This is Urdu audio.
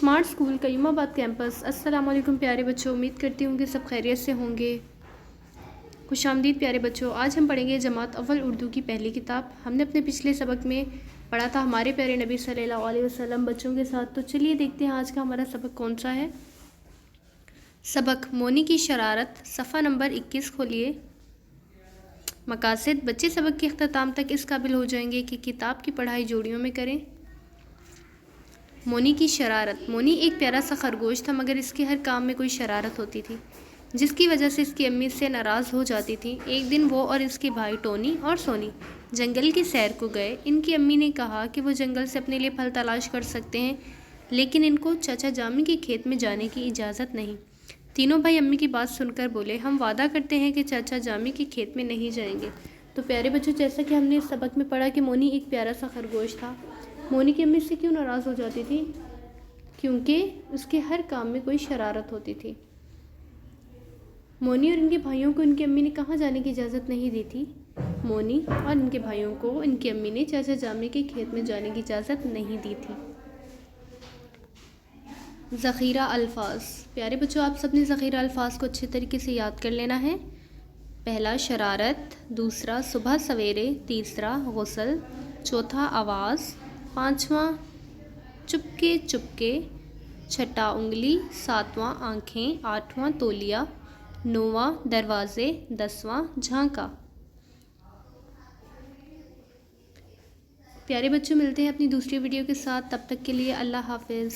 اسمارٹ اسکول قیوم آباد کیمپس۔ السلام علیکم پیارے بچوں، امید کرتی ہوں کہ سب خیریت سے ہوں گے۔ خوش آمدید پیارے بچوں، آج ہم پڑھیں گے جماعت اول اردو کی پہلی کتاب۔ ہم نے اپنے پچھلے سبق میں پڑھا تھا ہمارے پیارے نبی صلی اللہ علیہ وسلم بچوں کے ساتھ، تو چلیے دیکھتے ہیں آج کا ہمارا سبق کون سا ہے۔ سبق مونی کی شرارت، صفحہ نمبر 21 کھولیے۔ مقاصد، بچے سبق کے اختتام تک اس قابل ہو جائیں گے کہ کتاب کی پڑھائی جوڑیوں میں کریں۔ مونی کی شرارت، مونی ایک پیارا سا خرگوش تھا مگر اس کے ہر کام میں کوئی شرارت ہوتی تھی جس کی وجہ سے اس کی امی سے ناراض ہو جاتی تھی۔ ایک دن وہ اور اس کے بھائی ٹونی اور سونی جنگل کی سیر کو گئے۔ ان کی امی نے کہا کہ وہ جنگل سے اپنے لیے پھل تلاش کر سکتے ہیں لیکن ان کو چاچا جامی کے کھیت میں جانے کی اجازت نہیں۔ تینوں بھائی امی کی بات سن کر بولے، ہم وعدہ کرتے ہیں کہ چاچا جامی کے کھیت میں نہیں جائیں گے۔ تو پیارے بچوں، جیسا کہ ہم نے اس سبق میں پڑھا کہ مونی ایک پیارا سا خرگوش تھا۔ مونی کی امی سے کیوں ناراض ہو جاتی تھی؟ کیونکہ اس کے ہر کام میں کوئی شرارت ہوتی تھی۔ مونی اور ان کے بھائیوں کو ان کی امی نے کہاں جانے کی اجازت نہیں دی تھی؟ مونی اور ان کے بھائیوں کو ان کی امی نے چاچا جامی کے کھیت میں جانے کی اجازت نہیں دی تھی۔ ذخیرہ الفاظ، پیارے بچوں آپ سب نے ذخیرہ الفاظ کو اچھے طریقے سے یاد کر لینا ہے۔ پہلا شرارت، دوسرا صبح سویرے، تیسرا غسل، چوتھا آواز، پانچواں چپکے چپکے، چھٹا انگلی، ساتواں آنکھیں، آٹھواں تولیہ، نواں دروازے، 10واں جھانکا۔ پیارے بچوں ملتے ہیں اپنی دوسری ویڈیو کے ساتھ، تب تک کے لیے اللہ حافظ۔